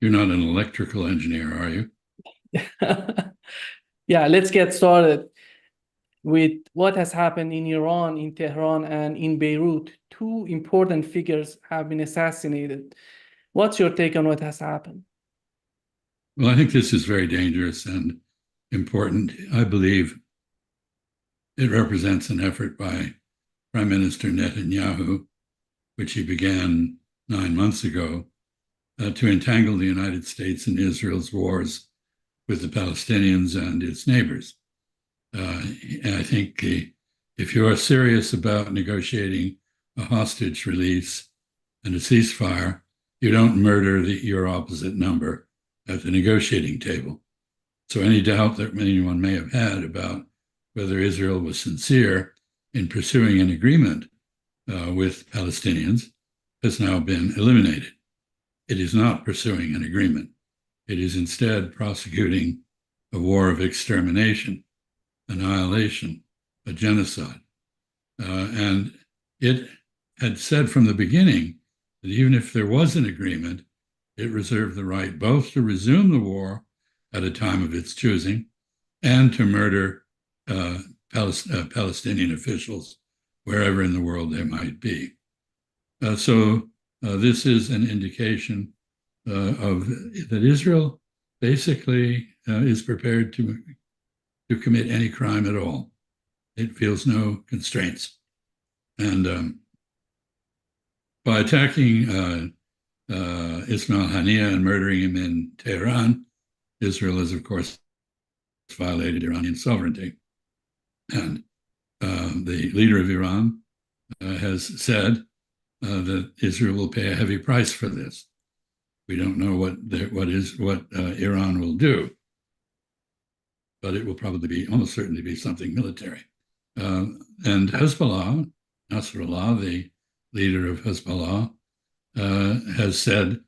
You're not an electrical engineer, are you? Yeah, let's get started with what has happened in Iran, in Tehran, and in Beirut. Two important figures have been assassinated. What's your take on what has happened? Well, I think this is very dangerous and important. I believe it represents an effort by Prime Minister Netanyahu, which he began 9 months ago, to entangle the United States in Israel's wars with the Palestinians and its neighbors. And I think if you are serious about negotiating a hostage release and a ceasefire, you don't murder your opposite number at the negotiating table. So any doubt that anyone may have had about whether Israel was sincere in pursuing an agreement with Palestinians has now been eliminated. It is not pursuing an agreement. It is instead prosecuting a war of extermination, annihilation, a genocide. And it had said from the beginning that even if there was an agreement, it reserved the right both to resume the war at a time of its choosing and to murder Palestinian officials wherever in the world they might be. So this is an indication of that Israel basically is prepared to commit any crime at all. It feels no constraints. And by attacking Ismail Haniyeh and murdering him in Tehran, Israel has, of course, violated Iranian sovereignty. And the leader of Iran has said that Israel will pay a heavy price for this. We don't know what Iran will do, but it will probably be almost certainly be something military. And Hezbollah, Nasrallah, the leader of Hezbollah, has said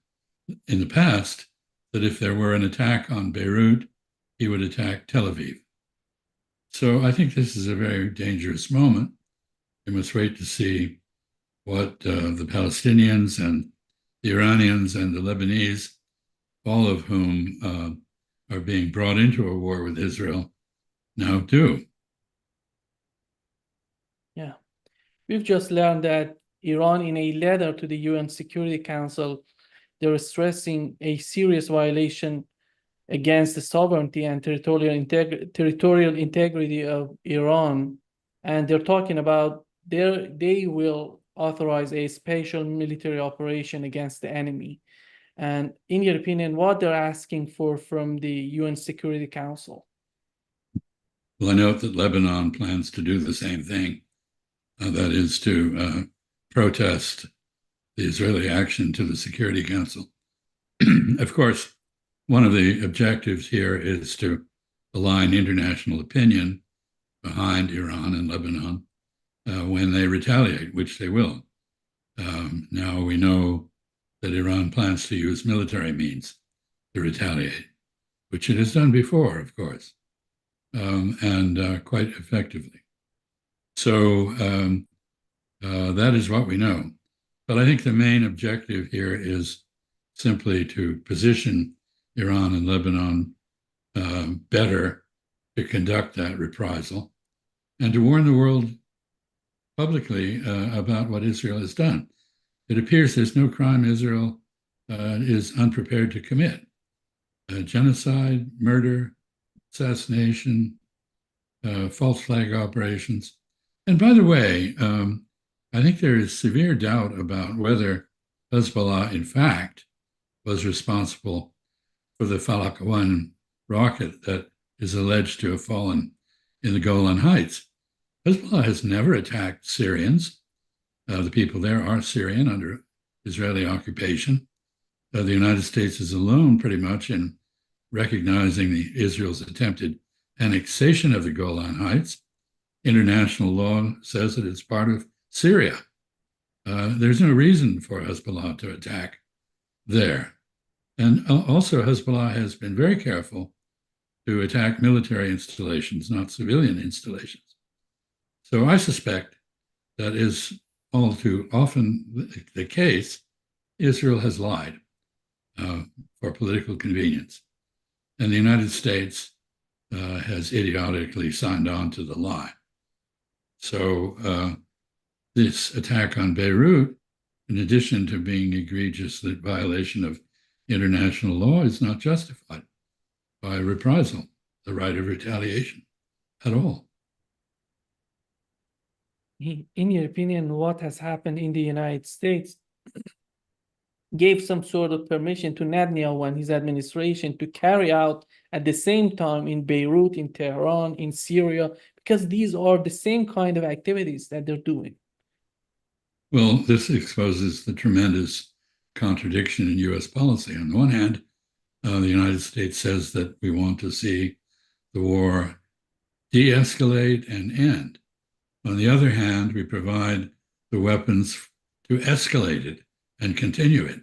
in the past that if there were an attack on Beirut, he would attack Tel Aviv. So I think this is a very dangerous moment. We must wait to see what the Palestinians and the Iranians and the Lebanese, all of whom are being brought into a war with Israel, now do. Yeah, we've just learned that Iran, in a letter to the UN Security Council, they're stressing a serious violation against the sovereignty and territorial integrity of Iran. And they're talking about they will authorize a special military operation against the enemy. And in your opinion, what they're asking for from the UN Security Council? Well, I note that Lebanon plans to do the same thing. That is to protest the Israeli action to the Security Council. Of course, one of the objectives here is to align international opinion behind Iran and Lebanon when they retaliate, which they will. Now we know that Iran plans to use military means to retaliate, which it has done before, of course, and quite effectively. So that is what we know. But I think the main objective here is simply to position Iran and Lebanon better to conduct that reprisal and to warn the world publicly about what Israel has done. It appears there's no crime Israel is unprepared to commit. Genocide, murder, assassination, false flag operations. And by the way, I think there is severe doubt about whether Hezbollah, in fact, was responsible for the Falak 1 rocket that is alleged to have fallen in the Golan Heights. Hezbollah has never attacked Syrians. The people there are Syrian under Israeli occupation. The United States is alone pretty much in recognizing Israel's attempted annexation of the Golan Heights. International law says that it's part of Syria. There's no reason for Hezbollah to attack there. And also, Hezbollah has been very careful to attack military installations, not civilian installations. So I suspect that is all too often the case. Israel has lied. for political convenience. And the United States has idiotically signed on to the lie. So this attack on Beirut, in addition to being egregious violation of international law, is not justified by reprisal, the right of retaliation at all. In your opinion, what has happened in the United States gave some sort of permission to Netanyahu and his administration to carry out at the same time in Beirut, in Tehran, in Syria, because these are the same kind of activities that they're doing. Well, this exposes the tremendous contradiction in U.S. policy. On the one hand, the United States says that we want to see the war de-escalate and end. On the other hand, we provide the weapons to escalate it and continue it.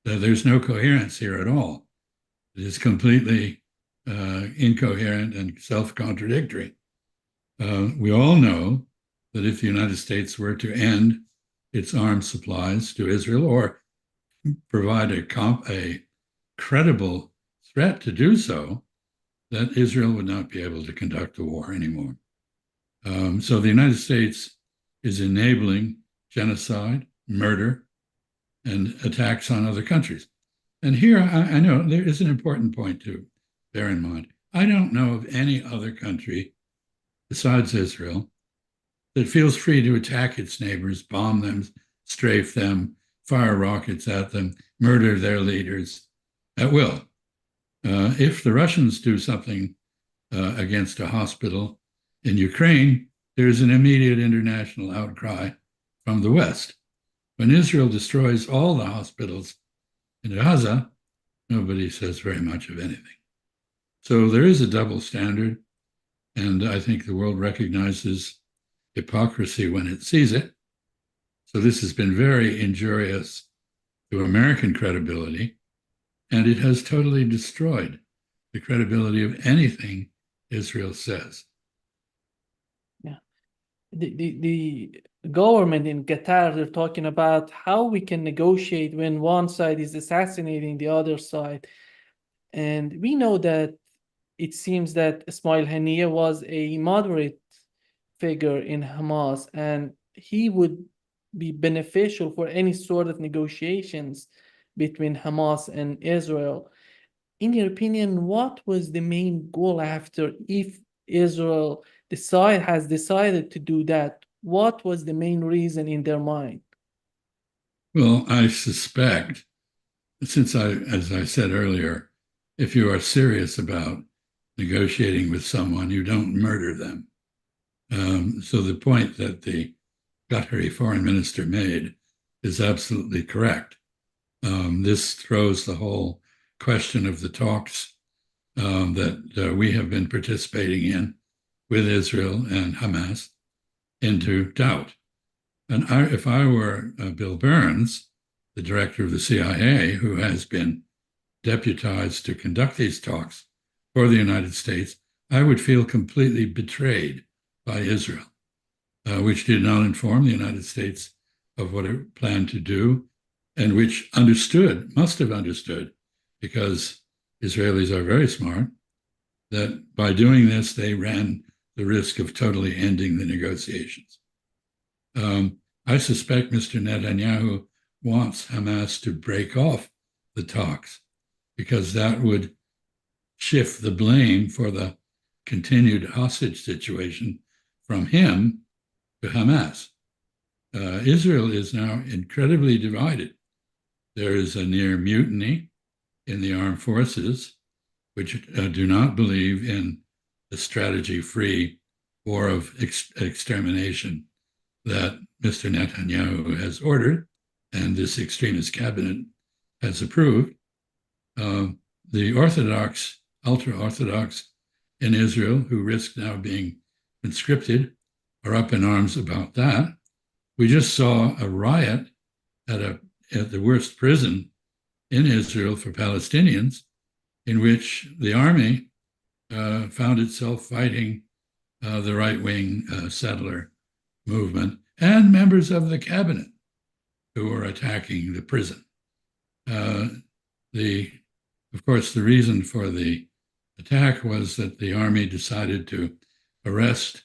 There's no coherence here at all. It is completely incoherent and self-contradictory. We all know that if the United States were to end its arms supplies to Israel or provide a credible threat to do so, that Israel would not be able to conduct the war anymore. So the United States is enabling genocide, murder, and attacks on other countries. And here, I know there is an important point to bear in mind. I don't know of any other country besides Israel that feels free to attack its neighbors, bomb them, strafe them, fire rockets at them, murder their leaders at will. If the Russians do something against a hospital in Ukraine, there's an immediate international outcry from the West. When Israel destroys all the hospitals in Gaza, nobody says very much of anything. So there is a double standard, and I think the world recognizes hypocrisy when it sees it. So this has been very injurious to American credibility, and it has totally destroyed the credibility of anything Israel says. Yeah. The government in Qatar, they're talking about how we can negotiate when one side is assassinating the other side. And we know that it seems that Ismail Haniyeh was a moderate figure in Hamas, and he would be beneficial for any sort of negotiations between Hamas and Israel. In your opinion, what was the main goal after, if Israel has decided to do that? What was the main reason in their mind? Well, I suspect, as I said earlier, if you are serious about negotiating with someone, you don't murder them. So the point that the Qatari foreign minister made is absolutely correct. This throws the whole question of the talks that we have been participating in with Israel and Hamas into doubt. And if I were Bill Burns, the director of the CIA, who has been deputized to conduct these talks for the United States, I would feel completely betrayed by Israel, which did not inform the United States of what it planned to do, and which must have understood, because Israelis are very smart, that by doing this, they ran the risk of totally ending the negotiations. I suspect Mr. Netanyahu wants Hamas to break off the talks, because that would shift the blame for the continued hostage situation from him to Hamas. Israel is now incredibly divided. There is a near mutiny in the armed forces, which do not believe in the strategy-free war of extermination that Mr. Netanyahu has ordered, and this extremist cabinet has approved. The Orthodox, ultra-Orthodox in Israel, who risk now being conscripted, are up in arms about that. We just saw a riot at the worst prison in Israel for Palestinians, in which the army found itself fighting the right-wing settler movement and members of the cabinet who were attacking the prison. Of course, the reason for the attack was that the army decided to arrest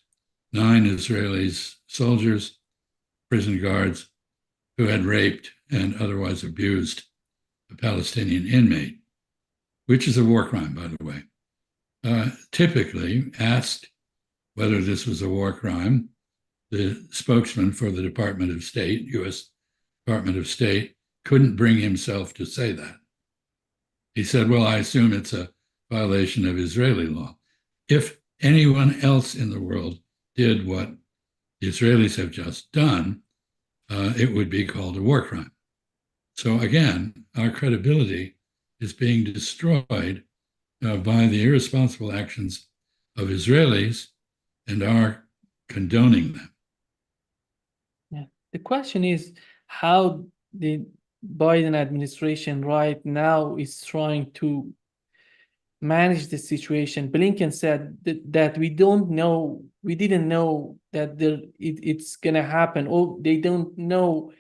9 Israeli soldiers, prison guards, who had raped and otherwise abused a Palestinian inmate, which is a war crime, by the way. Typically, asked whether this was a war crime, the spokesman for the Department of State, U.S. Department of State, couldn't bring himself to say that. He said, well, I assume it's a violation of Israeli law. If anyone else in the world did what the Israelis have just done, it would be called a war crime. So again, our credibility is being destroyed by the irresponsible actions of Israelis and our condoning them. Yeah. The question is how the Biden administration right now is trying to manage the situation. Blinken said that we didn't know that it's going to happen, or they don't know,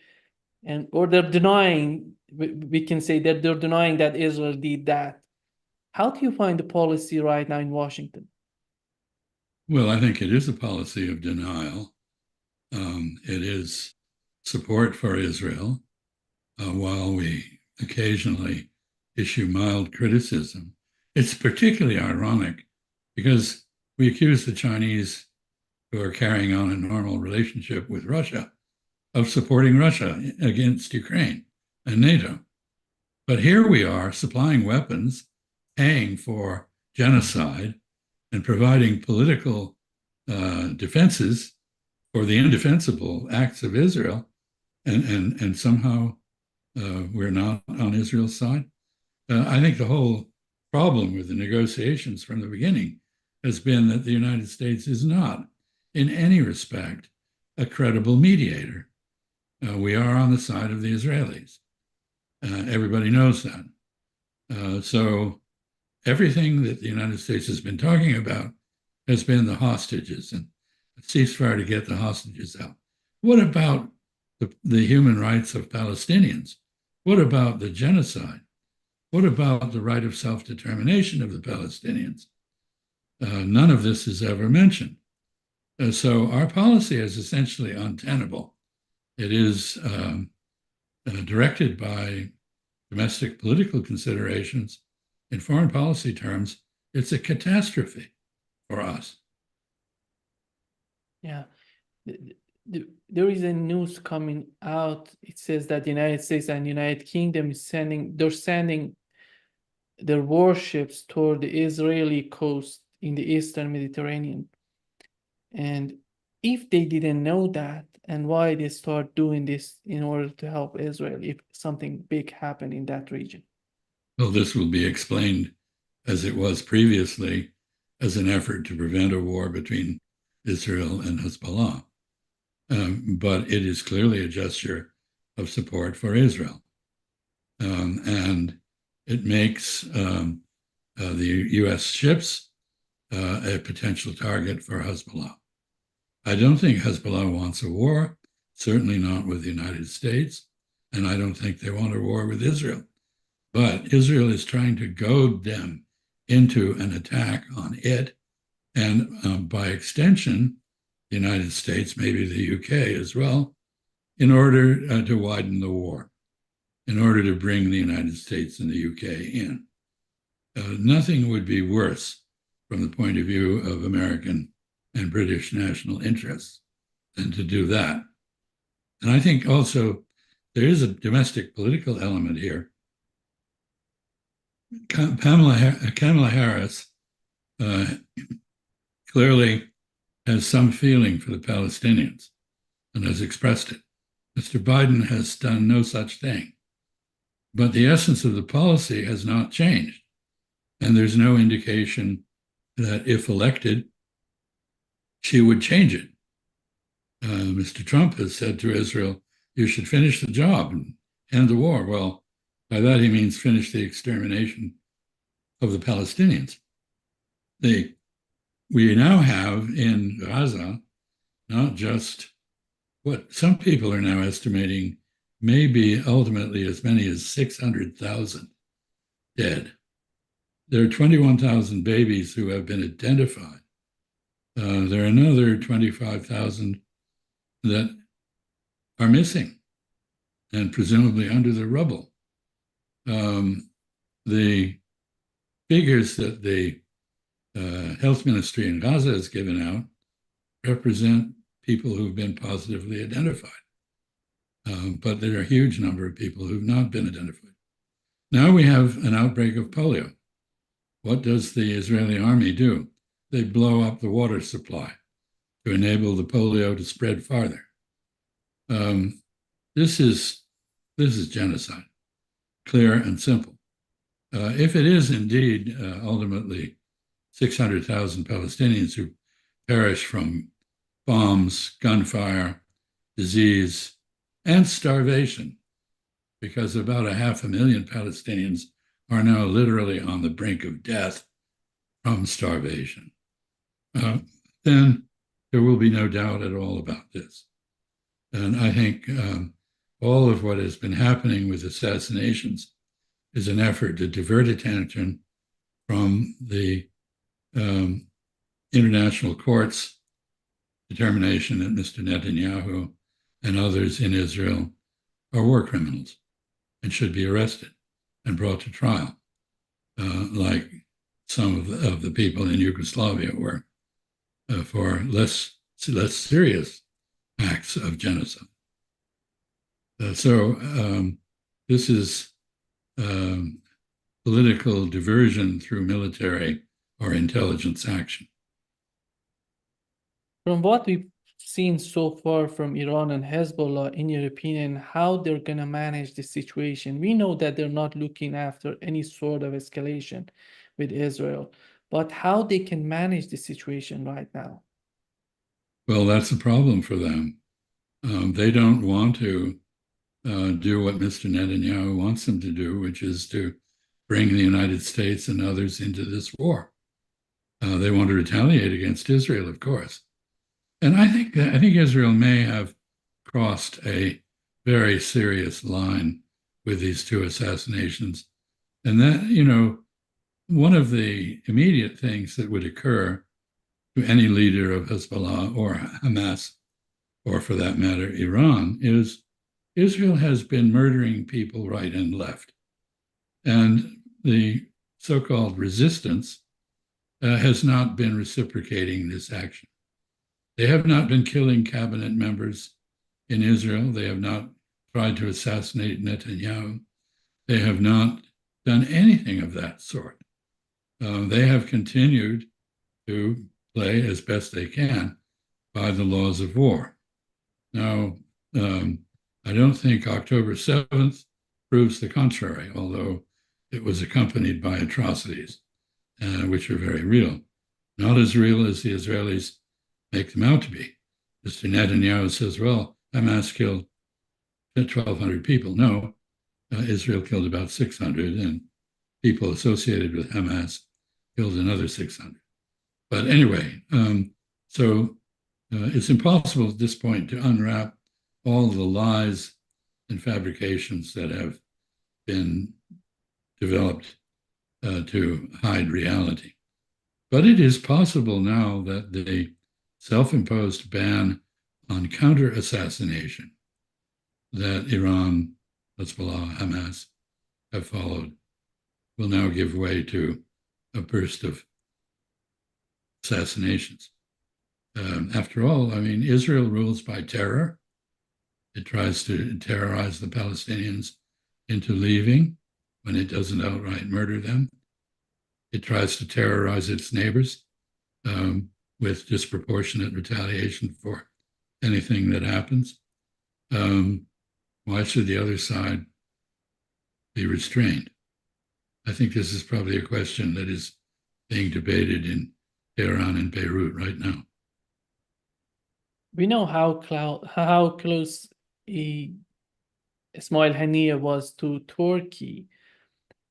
or they're denying. We can say that they're denying that Israel did that. How do you find the policy right now in Washington? Well, I think it is a policy of denial. It is support for Israel, while we occasionally issue mild criticism. It's particularly ironic because we accuse the Chinese, who are carrying on a normal relationship with Russia, of supporting Russia against Ukraine and NATO. But here we are supplying weapons, paying for genocide, and providing political defenses for the indefensible acts of Israel, and somehow we're not on Israel's side. I think the whole problem with the negotiations from the beginning has been that the United States is not, in any respect, a credible mediator. We are on the side of the Israelis. Everybody knows that. So everything that the United States has been talking about has been the hostages and a ceasefire to get the hostages out. What about the human rights of Palestinians? What about the genocide? What about the right of self-determination of the Palestinians? None of this is ever mentioned. So our policy is essentially untenable. It is directed by domestic political considerations. In foreign policy terms, it's a catastrophe for us. Yeah. There is a news coming out. It says that the United States and United Kingdom is sending their warships toward the Israeli coast in the Eastern Mediterranean. And if they didn't know that, and why they start doing this in order to help Israel if something big happened in that region? Well, this will be explained, as it was previously, as an effort to prevent a war between Israel and Hezbollah. But it is clearly a gesture of support for Israel. And it makes the US ships a potential target for Hezbollah. I don't think Hezbollah wants a war, certainly not with the United States, and I don't think they want a war with Israel. But Israel is trying to goad them into an attack on it, and by extension, the United States, maybe the UK as well, in order to widen the war, in order to bring the United States and the UK in. Nothing would be worse from the point of view of American and British national interests than to do that. And I think also there is a domestic political element here. Kamala Harris clearly has some feeling for the Palestinians and has expressed it. Mr. Biden has done no such thing. But the essence of the policy has not changed. And there's no indication that if elected, she would change it. Mr. Trump has said to Israel, you should finish the job and end the war. Well, by that he means finish the extermination of the Palestinians. We now have in Gaza not just what some people are now estimating maybe ultimately as many as 600,000 dead. There are 21,000 babies who have been identified. There are another 25,000 that are missing and presumably under the rubble. The figures that the health ministry in Gaza has given out represent people who've been positively identified. But there are a huge number of people who've not been identified. Now we have an outbreak of polio. What does the Israeli army do? They blow up the water supply to enable the polio to spread farther. This is genocide, clear and simple. If it is indeed ultimately 600,000 Palestinians who perish from bombs, gunfire, disease, and starvation, because about 500,000 Palestinians are now literally on the brink of death from starvation, then there will be no doubt at all about this. And I think all of what has been happening with assassinations is an effort to divert attention from the international court's determination that Mr. Netanyahu and others in Israel are war criminals and should be arrested and brought to trial, like some of the people in Yugoslavia were for less serious acts of genocide. So this is political diversion through military or intelligence action. From what we've seen so far from Iran and Hezbollah, in your opinion, how they're going to manage the situation? We know that they're not looking after any sort of escalation with Israel, but how they can manage the situation right now? Well, that's a problem for them. They don't want to do what Mr. Netanyahu wants them to do, which is to bring the United States and others into this war. They want to retaliate against Israel, of course. And I think Israel may have crossed a very serious line with these two assassinations. And that, one of the immediate things that would occur to any leader of Hezbollah or Hamas, or for that matter, Iran, is Israel has been murdering people right and left. And the so-called resistance has not been reciprocating this action. They have not been killing cabinet members in Israel. They have not tried to assassinate Netanyahu. They have not done anything of that sort. They have continued to play as best they can by the laws of war. Now, I don't think October 7th proves the contrary, although it was accompanied by atrocities, which are very real. Not as real as the Israelis make them out to be. Mr. Netanyahu says, well, Hamas killed 1,200 people. No, Israel killed about 600, and people associated with Hamas killed another 600. But anyway, so it's impossible at this point to unwrap all the lies and fabrications that have been developed to hide reality. But it is possible now that the self-imposed ban on counter-assassination that Iran, Hezbollah, Hamas have followed will now give way to a burst of assassinations. After all, I mean, Israel rules by terror. It tries to terrorize the Palestinians into leaving when it doesn't outright murder them. It tries to terrorize its neighbors with disproportionate retaliation for anything that happens. Why should the other side be restrained? I think this is probably a question that is being debated in Tehran and Beirut right now. We know how close Ismail Haniyeh was to Turkey.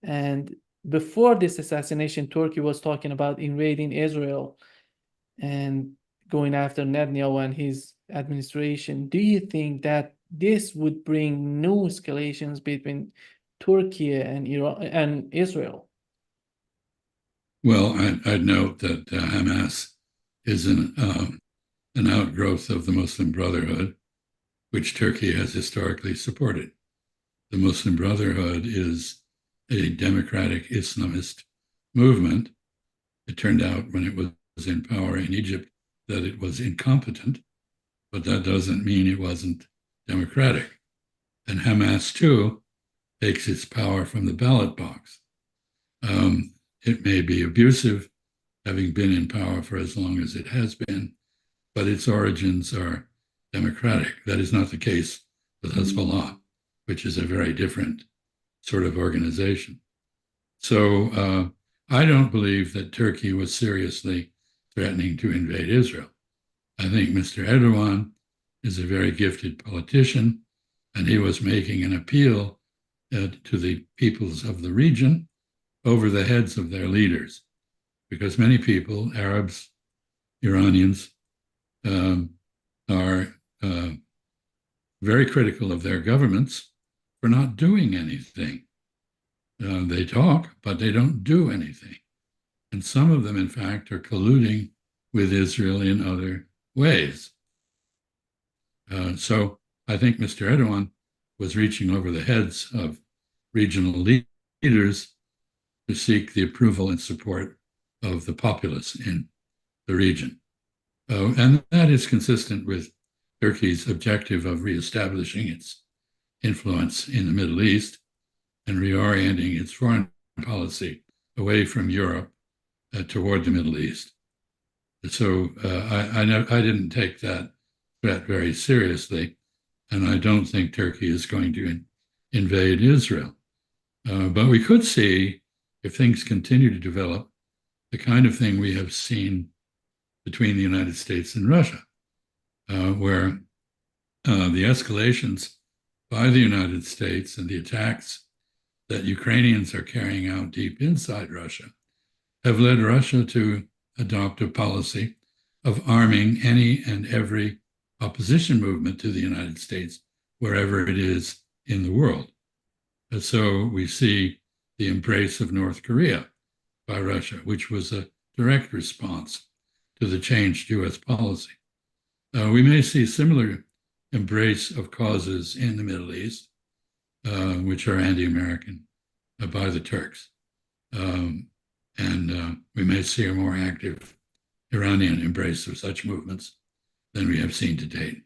And before this assassination, Turkey was talking about invading Israel and going after Netanyahu and his administration. Do you think that this would bring new escalations between Turkey and Iran and Israel? Well, I'd note that Hamas is an outgrowth of the Muslim Brotherhood, which Turkey has historically supported. The Muslim Brotherhood is a democratic Islamist movement. It turned out when it was in power in Egypt that it was incompetent, but that doesn't mean it wasn't democratic. And Hamas, too, takes its power from the ballot box. It may be abusive, having been in power for as long as it has been, but its origins are democratic. That is not the case with Hezbollah, which is a very different sort of organization. So I don't believe that Turkey was seriously threatening to invade Israel. I think Mr. Erdogan is a very gifted politician, and he was making an appeal to the peoples of the region over the heads of their leaders, because many people, Arabs, Iranians, are very critical of their governments for not doing anything. They talk, but they don't do anything. And some of them, in fact, are colluding with Israel in other ways. So I think Mr. Erdogan was reaching over the heads of regional leaders to seek the approval and support of the populace in the region. And that is consistent with Turkey's objective of reestablishing its influence in the Middle East and reorienting its foreign policy away from Europe toward the Middle East. So I didn't take that threat very seriously, and I don't think Turkey is going to invade Israel. But we could see, if things continue to develop, the kind of thing we have seen between the United States and Russia, where the escalations by the United States and the attacks that Ukrainians are carrying out deep inside Russia have led Russia to adopt a policy of arming any and every opposition movement to the United States, wherever it is in the world. And so we see the embrace of North Korea by Russia, which was a direct response to the changed US policy. We may see similar embrace of causes in the Middle East, which are anti-American by the Turks. And we may see a more active Iranian embrace of such movements than we have seen to date.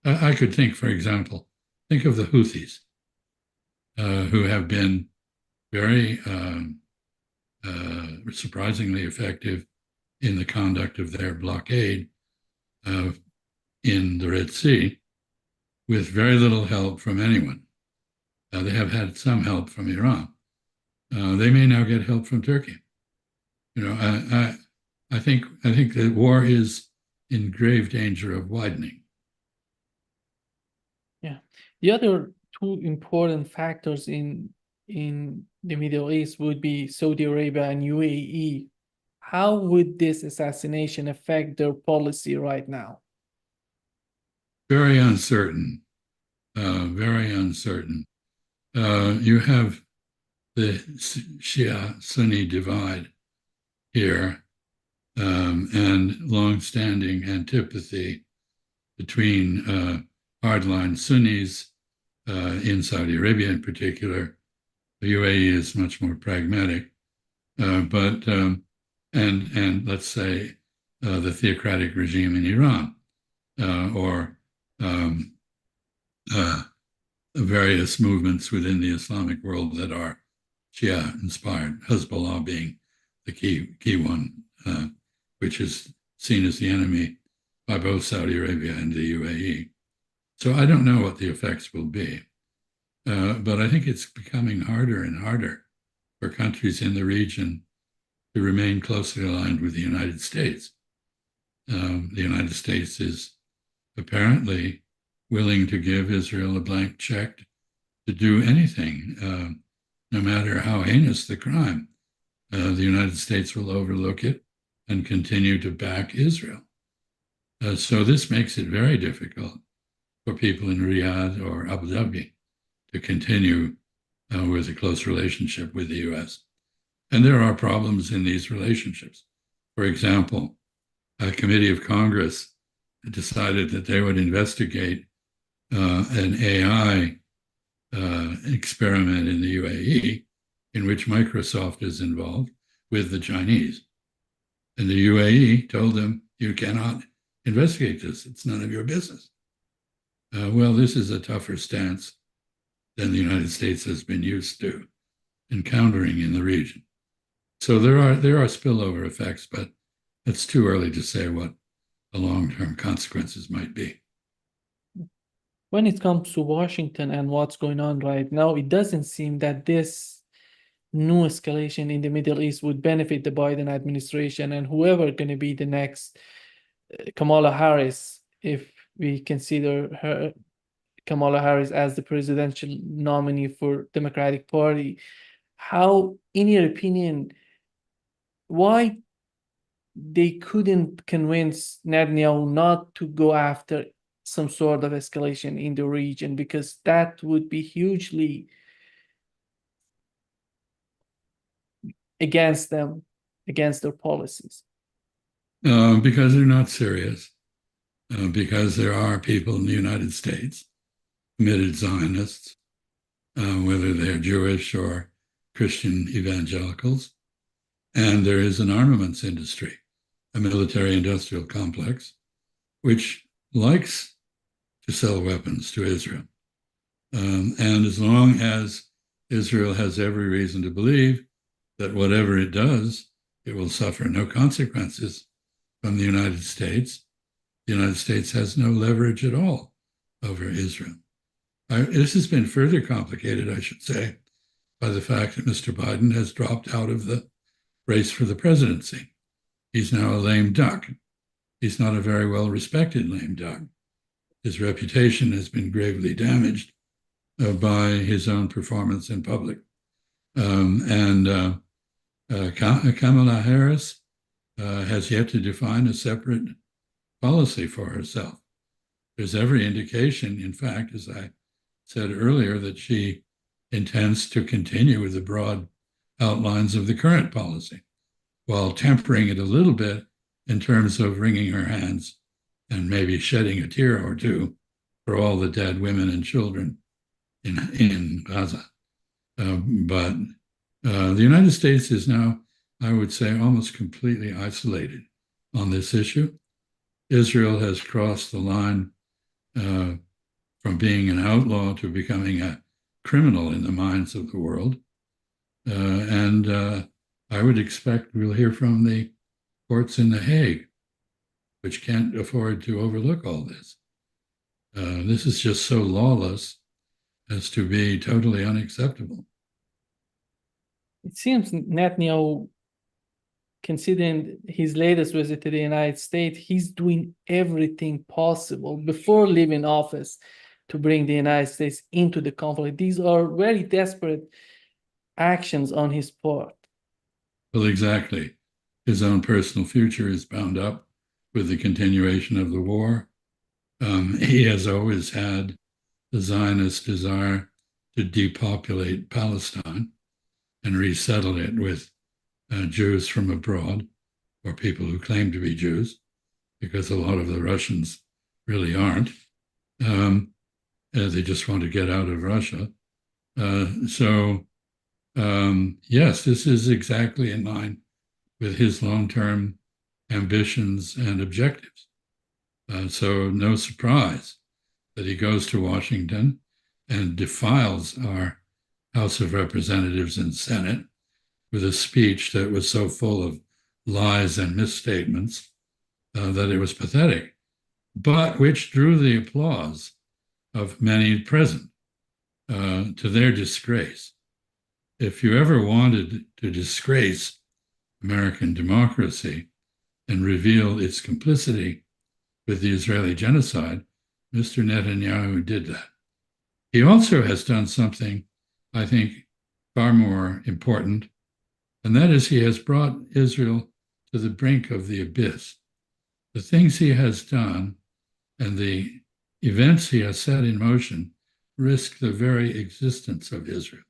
I could think, for example, think of the Houthis, who have been very surprisingly effective in the conduct of their blockade in the Red Sea, with very little help from anyone. They have had some help from Iran. They may now get help from Turkey. I think the war is in grave danger of widening. Yeah. The other two important factors in the Middle East would be Saudi Arabia and UAE. How would this assassination affect their policy right now? Very uncertain. Very uncertain. You have the Shia-Sunni divide here, and long-standing antipathy between hardline Sunnis in Saudi Arabia in particular. The UAE is much more pragmatic, but let's say the theocratic regime in Iran, or various movements within the Islamic world that are Shia-inspired, Hezbollah being the key one, which is seen as the enemy by both Saudi Arabia and the UAE. So I don't know what the effects will be, but I think it's becoming harder and harder for countries in the region to remain closely aligned with the United States. The United States is apparently willing to give Israel a blank check to do anything, no matter how heinous the crime. The United States will overlook it and continue to back Israel. So this makes it very difficult for people in Riyadh or Abu Dhabi to continue with a close relationship with the U.S. And there are problems in these relationships. For example, a committee of Congress decided that they would investigate an AI experiment in the UAE in which Microsoft is involved with the Chinese. And the UAE told them, you cannot investigate this. It's none of your business. Well, this is a tougher stance than the United States has been used to encountering in the region. So there are spillover effects, but it's too early to say what the long-term consequences might be. When it comes to Washington and what's going on right now, it doesn't seem that this new escalation in the Middle East would benefit the Biden administration and whoever going to be the next Kamala Harris, if we consider her Kamala Harris as the presidential nominee for Democratic Party. How, in your opinion, why they couldn't convince Netanyahu not to go after some sort of escalation in the region? Because that would be hugely against them, against their policies. Because they're not serious, because there are people in the United States, committed Zionists, whether they're Jewish or Christian evangelicals, and there is an armaments industry, a military-industrial complex, which likes to sell weapons to Israel. And as long as Israel has every reason to believe that whatever it does, it will suffer no consequences from the United States has no leverage at all over Israel. This has been further complicated, I should say, by the fact that Mr. Biden has dropped out of the race for the presidency. He's now a lame duck. He's not a very well-respected lame duck. His reputation has been gravely damaged by his own performance in public. Kamala Harris has yet to define a separate policy for herself. There's every indication, in fact, as I said earlier, that she intends to continue with the broad outlines of the current policy, while tempering it a little bit in terms of wringing her hands and maybe shedding a tear or two for all the dead women and children in Gaza. But the United States is now, I would say, almost completely isolated on this issue. Israel has crossed the line from being an outlaw to becoming a criminal in the minds of the world. And I would expect we'll hear from the courts in The Hague, which can't afford to overlook all this. This is just so lawless as to be totally unacceptable. It seems Netanyahu, considering his latest visit to the United States, he's doing everything possible before leaving office to bring the United States into the conflict. These are very desperate actions on his part. Well, exactly. His own personal future is bound up with the continuation of the war. He has always had the Zionist desire to depopulate Palestine and resettle it with Jews from abroad, or people who claim to be Jews, because a lot of the Russians really aren't. They just want to get out of Russia. Yes, this is exactly in line with his long-term ambitions and objectives. So no surprise that he goes to Washington and defiles our House of Representatives and Senate with a speech that was so full of lies and misstatements that it was pathetic, but which drew the applause of many present to their disgrace. If you ever wanted to disgrace American democracy and reveal its complicity with the Israeli genocide, Mr. Netanyahu did that. He also has done something, I think, far more important, and that is he has brought Israel to the brink of the abyss. The things he has done and the events he has set in motion risk the very existence of Israel.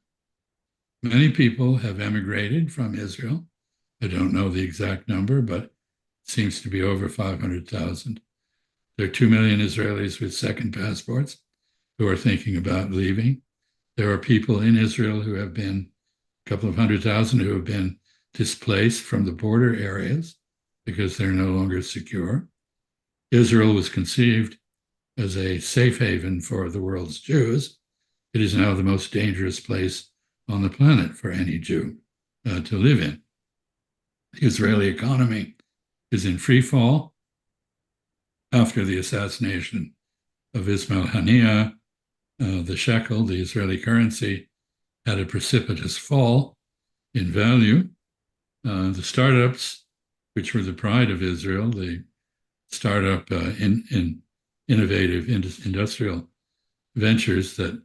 Many people have emigrated from Israel. I don't know the exact number, but it seems to be over 500,000. There are 2 million Israelis with second passports who are thinking about leaving. There are people in Israel who have been, a couple of 100,000 who have been displaced from the border areas because they're no longer secure. Israel was conceived as a safe haven for the world's Jews. It is now the most dangerous place on the planet for any Jew to live in. The Israeli economy is in free fall after the assassination of Ismail Haniyeh. The shekel, the Israeli currency, had a precipitous fall in value. The startups, which were the pride of Israel, the startup in innovative industrial ventures that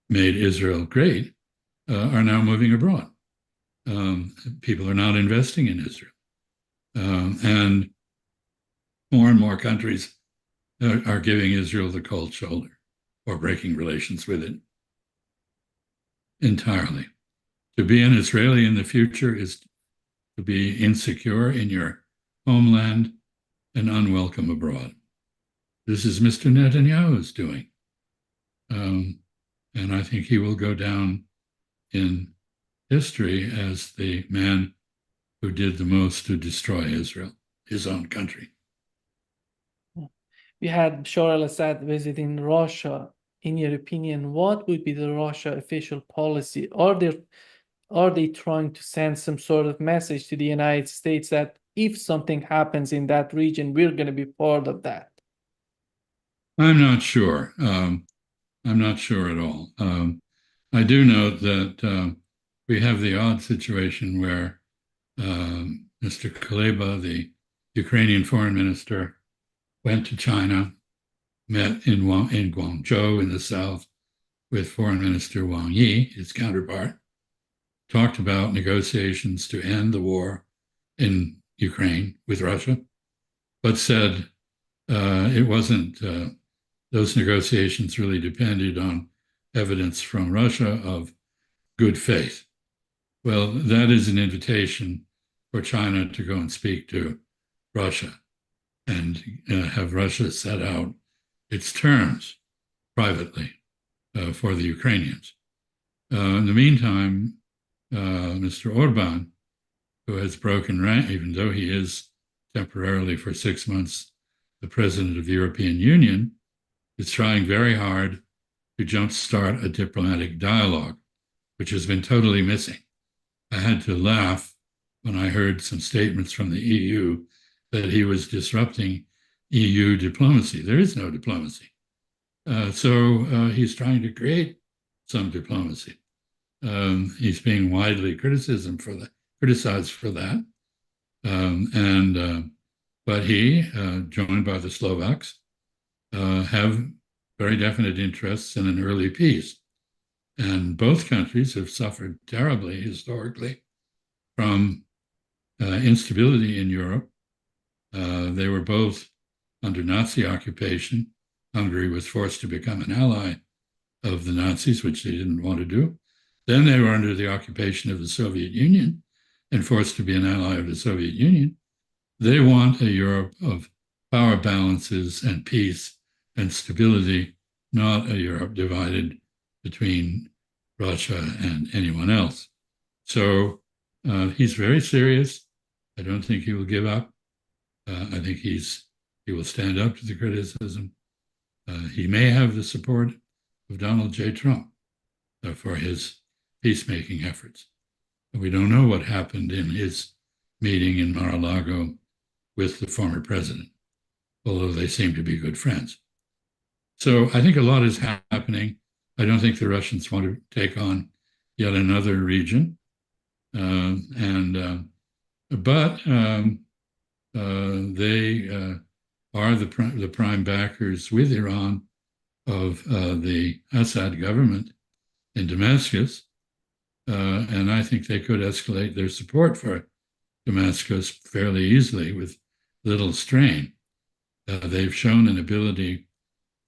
made Israel great, are now moving abroad. People are not investing in Israel. And more countries are giving Israel the cold shoulder or breaking relations with it entirely. To be an Israeli in the future is to be insecure in your homeland and unwelcome abroad. This is Mr. Netanyahu's doing. And I think he will go down in history as the man who did the most to destroy Israel, his own country. We had Bashar al-Assad visiting Russia. In your opinion, what would be the Russia official policy? Are they trying to send some sort of message to the United States that if something happens in that region, we're going to be part of that? I'm not sure. I'm not sure at all. I do note that we have the odd situation where Mr. Kuleba, the Ukrainian foreign minister, went to China, met in Guangzhou in the south with Foreign Minister Wang Yi, his counterpart, talked about negotiations to end the war in Ukraine with Russia, but said it wasn't, those negotiations really depended on evidence from Russia of good faith. Well, that is an invitation for China to go and speak to Russia and have Russia set out its terms privately for the Ukrainians. In the meantime, Mr. Orban, who has broken rank, even though he is temporarily for 6 months the president of the European Union, is trying very hard to jumpstart a diplomatic dialogue, which has been totally missing. I had to laugh when I heard some statements from the EU that he was disrupting EU diplomacy. There is no diplomacy. So he's trying to create some diplomacy. He's being widely criticized for that. But he, joined by the Slovaks, have very definite interests in an early peace. And both countries have suffered terribly historically from instability in Europe. They were both under Nazi occupation. Hungary was forced to become an ally of the Nazis, which they didn't want to do. Then they were under the occupation of the Soviet Union and forced to be an ally of the Soviet Union. They want a Europe of power balances and peace and stability, not a Europe divided between Russia and anyone else. So he's very serious. I don't think he will give up. I think he will stand up to the criticism. He may have the support of Donald J. Trump for his peacemaking efforts. We don't know what happened in his meeting in Mar-a-Lago with the former president, although they seem to be good friends. So I think a lot is happening. I don't think the Russians want to take on yet another region. But they are the prime backers with Iran of the Assad government in Damascus. And I think they could escalate their support for Damascus fairly easily with little strain. They've shown an ability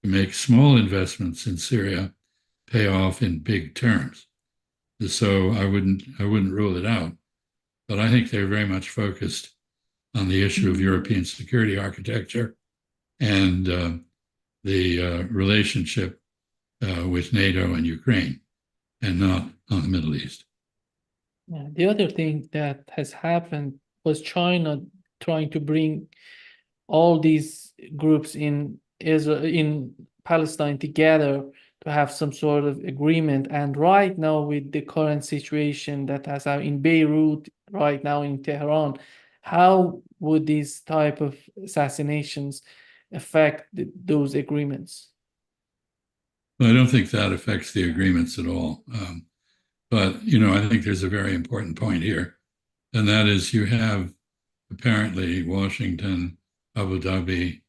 to make small investments in Syria pay off in big terms. So I wouldn't rule it out. But I think they're very much focused on the issue of European security architecture and the relationship with NATO and Ukraine, and not on the Middle East. Yeah. The other thing that has happened was China trying to bring all these groups in Israel, in Palestine together to have some sort of agreement. And right now, with the current situation that has in Beirut, right now in Tehran, how would these type of assassinations affect those agreements? Well, I don't think that affects the agreements at all. But, I think there's a very important point here, and that is you have apparently Washington, Abu Dhabi,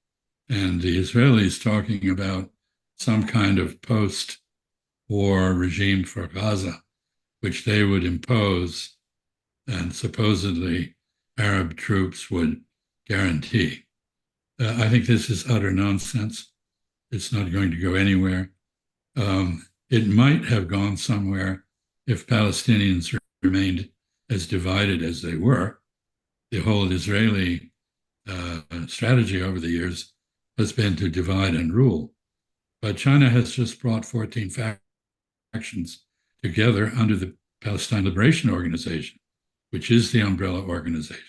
and the Israelis talking about some kind of post-war regime for Gaza, which they would impose, and supposedly Arab troops would guarantee. I think this is utter nonsense. It's not going to go anywhere. It might have gone somewhere if Palestinians remained as divided as they were. The whole Israeli strategy over the years has been to divide and rule. But China has just brought 14 factions together under the Palestine Liberation Organization, which is the umbrella organization.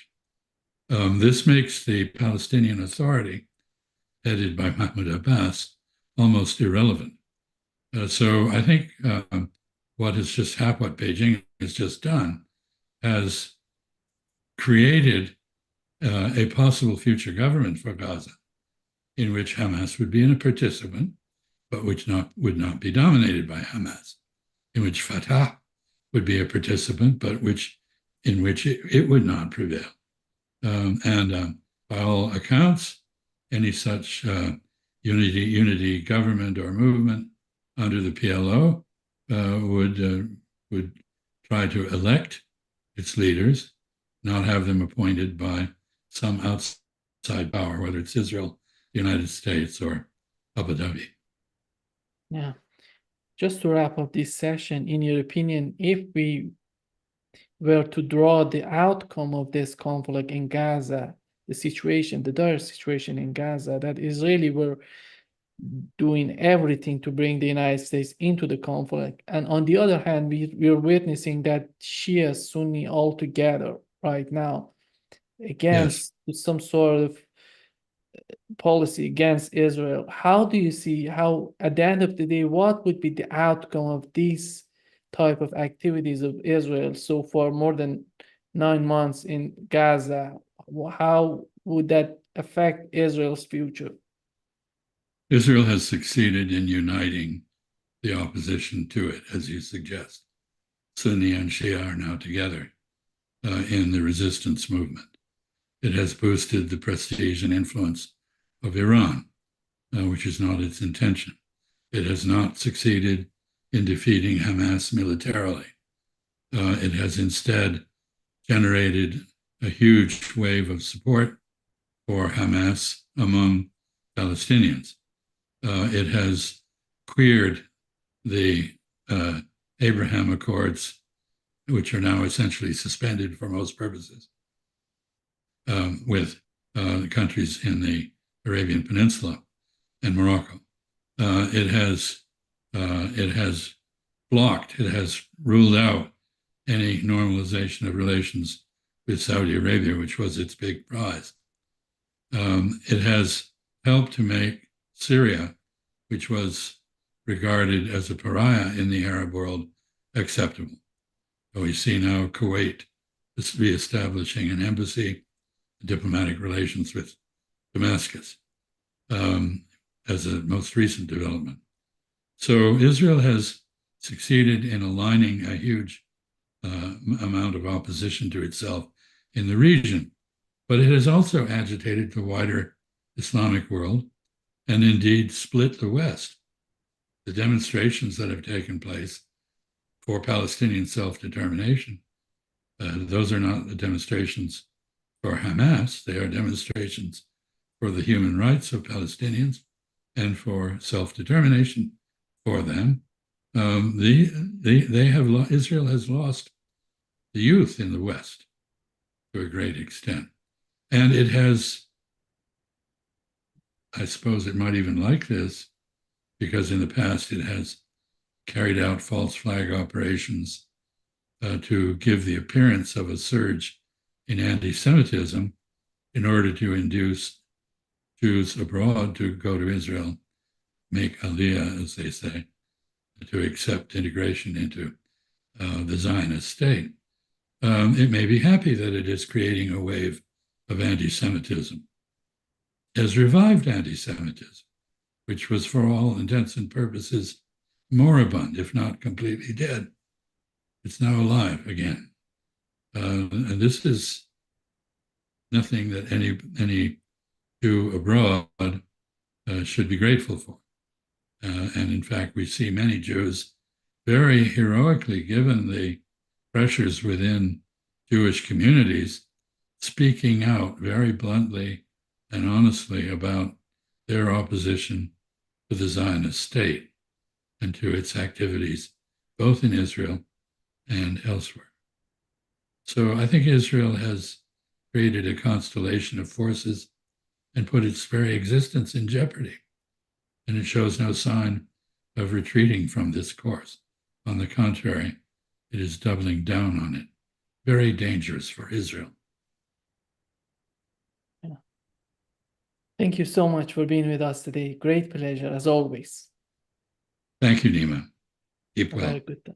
This makes the Palestinian Authority, headed by Mahmoud Abbas, almost irrelevant. So I think what Beijing has just done has created a possible future government for Gaza, in which Hamas would be a participant, but which would not be dominated by Hamas, in which Fatah would be a participant, but in which it would not prevail. And by all accounts, any such unity government or movement under the PLO would try to elect its leaders, not have them appointed by some outside power, whether it's Israel, the United States, or Abu Dhabi. Yeah. Just to wrap up this session, in your opinion, if we were to draw the outcome of this conflict in Gaza, the dire situation in Gaza, that Israeli were doing everything to bring the United States into the conflict. And on the other hand, we're witnessing that Shia, Sunni all together right now against some sort of policy against Israel. How do you see how at the end of the day, what would be the outcome of these type of activities of Israel so far, more than 9 months in Gaza? How would that affect Israel's future? Israel has succeeded in uniting the opposition to it, as you suggest. Sunni and Shia are now together in the resistance movement. It has boosted the prestige and influence of Iran, which is not its intention. It has not succeeded in defeating Hamas militarily. It has instead generated a huge wave of support for Hamas among Palestinians. It has queered the Abraham Accords, which are now essentially suspended for most purposes, with the countries in the Arabian Peninsula and Morocco. It has ruled out any normalization of relations with Saudi Arabia, which was its big prize. It has helped to make Syria, which was regarded as a pariah in the Arab world, acceptable. We see now Kuwait is reestablishing an embassy, diplomatic relations with Damascus as a most recent development. So Israel has succeeded in aligning a huge amount of opposition to itself in the region, but it has also agitated the wider Islamic world and indeed split the West. The demonstrations that have taken place for Palestinian self-determination, those are not the demonstrations for Hamas. They are demonstrations for the human rights of Palestinians and for self-determination for them. Israel has lost the youth in the West to a great extent. And it has, I suppose it might even like this, because in the past it has carried out false flag operations to give the appearance of a surge in anti-Semitism in order to induce Jews abroad to go to Israel, make Aliyah, as they say, to accept integration into the Zionist state. It may be happy that it is creating a wave of anti-Semitism. It has revived anti-Semitism, which was for all intents and purposes moribund, if not completely dead. It's now alive again. And this is nothing that any Jew abroad should be grateful for. And in fact, we see many Jews very heroically, given the pressures within Jewish communities, speaking out very bluntly and honestly about their opposition to the Zionist state and to its activities, both in Israel and elsewhere. So I think Israel has created a constellation of forces and put its very existence in jeopardy. And it shows no sign of retreating from this course. On the contrary, it is doubling down on it. Very dangerous for Israel. Yeah. Thank you so much for being with us today. Great pleasure, as always. Thank you, Nima. Keep Have well. a good day.